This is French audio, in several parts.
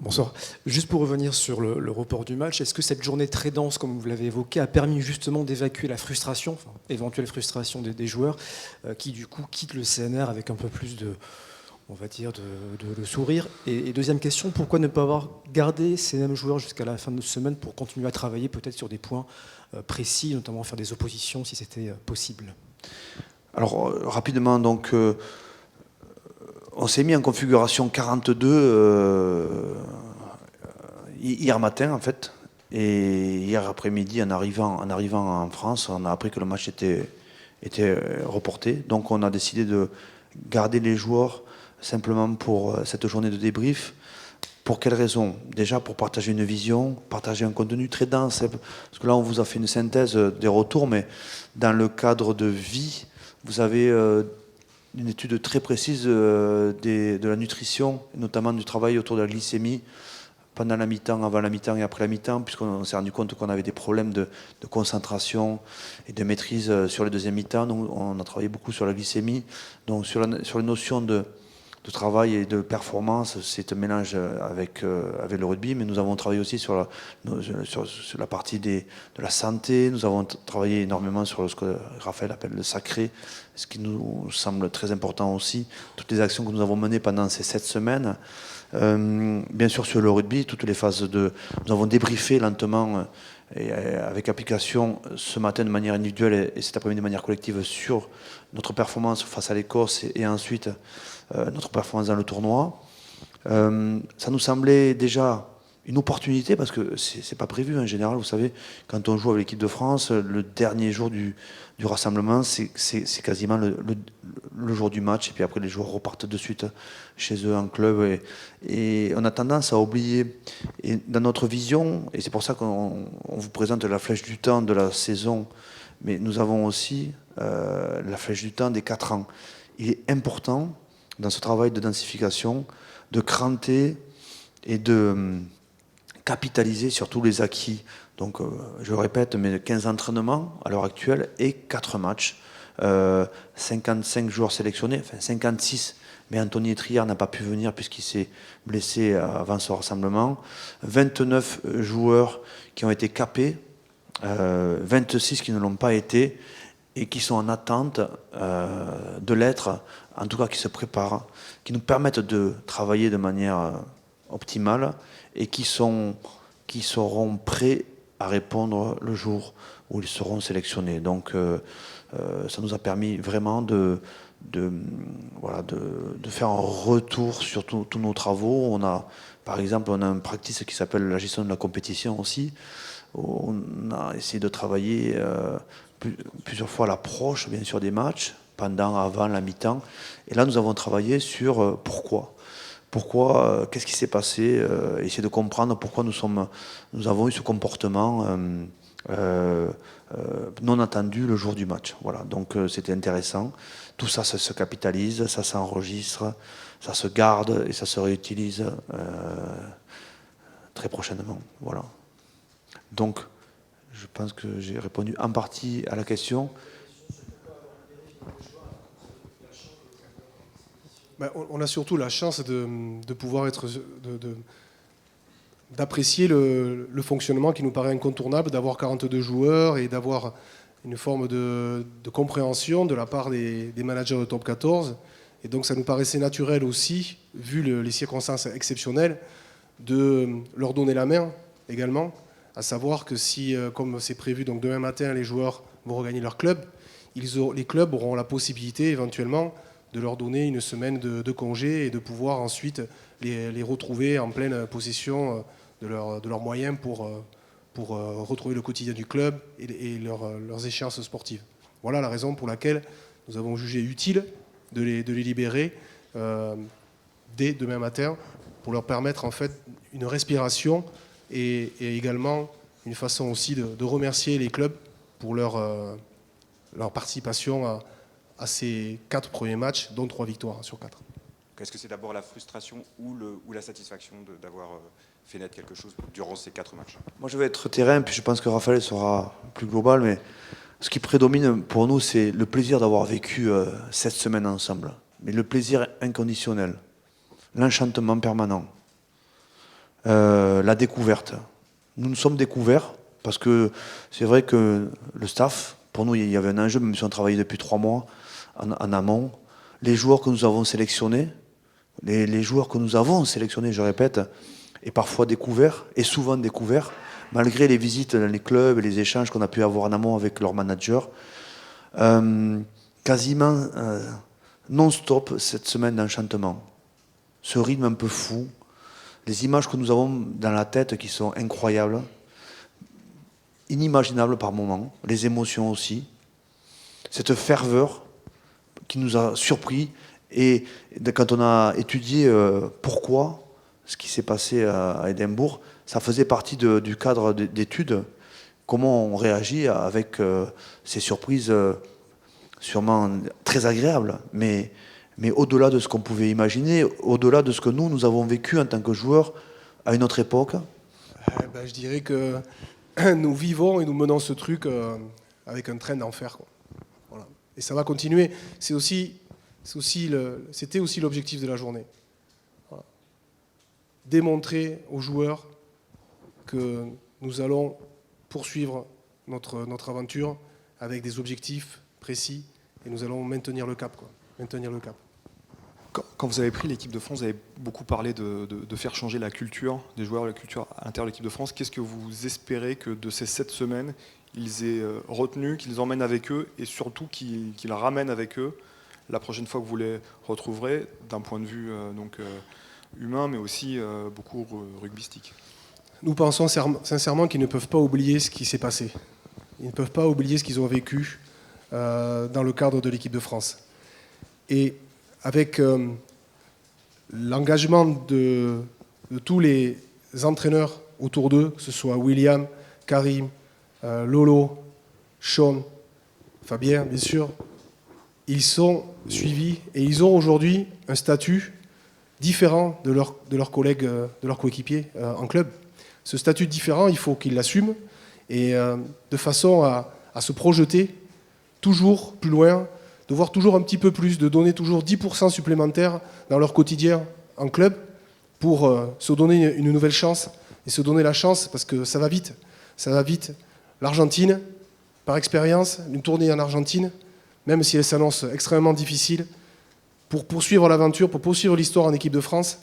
Bonsoir. Juste pour revenir sur le report du match, est-ce que cette journée très dense, comme vous l'avez évoqué, a permis justement d'évacuer la frustration, enfin, éventuelle frustration des joueurs qui du coup quittent le CNR avec un peu plus de, on va dire, de sourire. Et deuxième question, pourquoi ne pas avoir gardé ces mêmes joueurs jusqu'à la fin de cette semaine pour continuer à travailler peut-être sur des points précis, notamment faire des oppositions si c'était possible? Alors rapidement, donc on s'est mis en configuration 42 hier matin en fait, et hier après-midi en arrivant en France, on a appris que le match était reporté. Donc on a décidé de garder les joueurs simplement pour cette journée de débrief. Pour quelles raisons? Déjà pour partager une vision, partager un contenu très dense, parce que là on vous a fait une synthèse des retours, mais dans le cadre de vie, vous avez une étude très précise de la nutrition, notamment du travail autour de la glycémie, pendant la mi-temps, avant la mi-temps et après la mi-temps, puisqu'on s'est rendu compte qu'on avait des problèmes de concentration et de maîtrise sur le deuxième mi-temps. Donc on a travaillé beaucoup sur la glycémie, donc sur les notions de travail et de performance, c'est un mélange avec le rugby, mais nous avons travaillé aussi sur la partie de la santé, nous avons travaillé énormément sur ce que Raphaël appelle le sacré, ce qui nous semble très important aussi, toutes les actions que nous avons menées pendant ces 7 semaines. Bien sûr sur le rugby, toutes les phases nous avons débriefé lentement et avec application ce matin de manière individuelle et cet après-midi de manière collective sur notre performance face à l'Écosse et ensuite notre performance dans le tournoi. Ça nous semblait déjà une opportunité parce que c'est pas prévu en général, vous savez, quand on joue avec l'équipe de France, le dernier jour du rassemblement, c'est quasiment le jour du match, et puis après les joueurs repartent de suite chez eux en club, et on a tendance à oublier. Et dans notre vision, et c'est pour ça qu'on vous présente la flèche du temps de la saison, mais nous avons aussi la flèche du temps des 4 ans. Il est important, dans ce travail de densification, de cranter et de capitaliser sur tous les acquis. Donc, je répète, mais 15 entraînements à l'heure actuelle et 4 matchs. 55 joueurs sélectionnés, enfin 56, mais Anthony Etriard n'a pas pu venir puisqu'il s'est blessé avant ce rassemblement. 29 joueurs qui ont été capés, 26 qui ne l'ont pas été et qui sont en attente de l'être, en tout cas qui se préparent, qui nous permettent de travailler de manière optimale et qui seront prêts à répondre le jour où ils seront sélectionnés. Donc ça nous a permis vraiment de faire un retour sur tous nos travaux. Par exemple, on a un practice qui s'appelle la gestion de la compétition aussi. On a essayé de travailler plusieurs fois l'approche, bien sûr, des matchs, pendant, avant, la mi-temps. Et là, nous avons travaillé sur pourquoi. Pourquoi, qu'est-ce qui s'est passé, essayer de comprendre pourquoi nous avons eu ce comportement non attendu le jour du match. Voilà, donc c'était intéressant. Tout ça, ça se capitalise, ça s'enregistre, ça se garde et ça se réutilise très prochainement. Voilà. Donc, je pense que j'ai répondu en partie à la question. On a surtout la chance de pouvoir d'apprécier le fonctionnement qui nous paraît incontournable, d'avoir 42 joueurs et d'avoir une forme de compréhension de la part des managers de top 14. Et donc ça nous paraissait naturel aussi, vu les circonstances exceptionnelles, de leur donner la main également, à savoir que si, comme c'est prévu, donc demain matin, les joueurs vont regagner leur club, les clubs auront la possibilité éventuellement de leur donner une semaine de congé et de pouvoir ensuite les retrouver en pleine possession de leurs moyens pour retrouver le quotidien du club et leurs échéances sportives. Voilà la raison pour laquelle nous avons jugé utile de les libérer dès demain matin pour leur permettre en fait une respiration et également une façon aussi de remercier les clubs pour leur participation à ces 4 premiers matchs, dont 3 victoires sur 4. Est-ce que c'est d'abord la frustration ou la satisfaction d'avoir fait naître quelque chose durant ces 4 matchs? Moi, je vais être terrain, puis je pense que Raphaël sera plus global, mais ce qui prédomine pour nous, c'est le plaisir d'avoir vécu cette semaine ensemble. Mais le plaisir inconditionnel, l'enchantement permanent. la découverte. Nous sommes découverts parce que c'est vrai que le staff, pour nous, il y avait un enjeu, même si on travaillait depuis 3 mois en amont. Les joueurs que nous avons sélectionnés, je répète, et parfois découverts, et souvent découverts, malgré les visites dans les clubs et les échanges qu'on a pu avoir en amont avec leurs managers. Quasiment non-stop cette semaine d'enchantement. Ce rythme un peu fou, les images que nous avons dans la tête qui sont incroyables, inimaginables par moments, les émotions aussi, cette ferveur qui nous a surpris. Et quand on a étudié pourquoi ce qui s'est passé à Édimbourg, ça faisait partie du cadre d'études, comment on réagit avec ces surprises sûrement très agréables, mais au-delà de ce qu'on pouvait imaginer, au-delà de ce que nous avons vécu en tant que joueurs à une autre époque. Je dirais que nous vivons et nous menons ce truc avec un train d'enfer. Voilà. Et ça va continuer. C'était aussi l'objectif de la journée. Voilà. Démontrer aux joueurs que nous allons poursuivre notre aventure avec des objectifs précis et nous allons maintenir le cap. Maintenir le cap. Quand vous avez pris l'équipe de France, vous avez beaucoup parlé de faire changer la culture des joueurs, la culture à l'intérieur de l'équipe de France. Qu'est-ce que vous espérez que de ces 7 semaines, ils aient retenu, qu'ils emmènent avec eux et surtout qu'ils ramènent avec eux la prochaine fois que vous les retrouverez, d'un point de vue humain, mais aussi beaucoup rugbystique? Nous pensons sincèrement qu'ils ne peuvent pas oublier ce qui s'est passé. Ils ne peuvent pas oublier ce qu'ils ont vécu dans le cadre de l'équipe de France. Et avec l'engagement de tous les entraîneurs autour d'eux, que ce soit William, Karim, Lolo, Sean, Fabien, bien sûr, ils sont suivis et ils ont aujourd'hui un statut différent de leurs collègues, de leurs coéquipiers en club. Ce statut différent, il faut qu'ils l'assument et de façon à se projeter toujours plus loin, de voir toujours un petit peu plus, de donner toujours 10% supplémentaires dans leur quotidien en club pour se donner une nouvelle chance et se donner la chance parce que ça va vite. Ça va vite. L'Argentine, par expérience, une tournée en Argentine, même si elle s'annonce extrêmement difficile, pour poursuivre l'aventure, pour poursuivre l'histoire en équipe de France,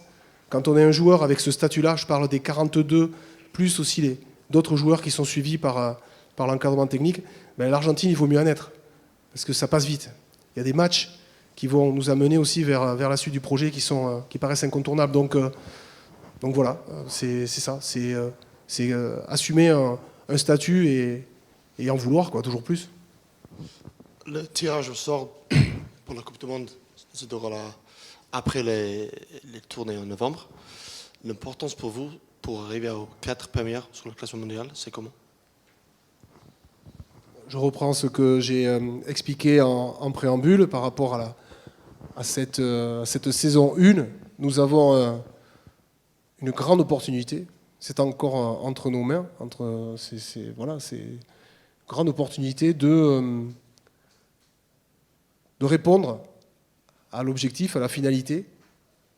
quand on est un joueur avec ce statut-là, je parle des 42, plus aussi d'autres joueurs qui sont suivis par l'encadrement technique, l'Argentine, il vaut mieux en être, parce que ça passe vite. Il y a des matchs qui vont nous amener aussi vers la suite du projet qui paraissent incontournables. Donc voilà, c'est ça, c'est assumer un statut et en vouloir, toujours plus. Le tirage au sort pour la Coupe du Monde se déroulera après les tournées en novembre. L'importance pour vous, pour arriver aux 4 premières sur le classement mondial, c'est comment? Je reprends ce que j'ai expliqué en préambule par rapport à cette saison 1. Nous avons une grande opportunité. C'est encore entre nos mains. C'est une grande opportunité de répondre à l'objectif, à la finalité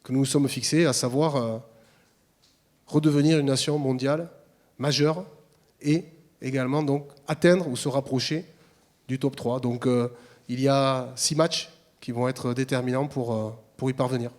que nous nous sommes fixés, à savoir redevenir une nation mondiale majeure et également donc atteindre ou se rapprocher du top 3. Donc il y a 6 matchs qui vont être déterminants pour y parvenir.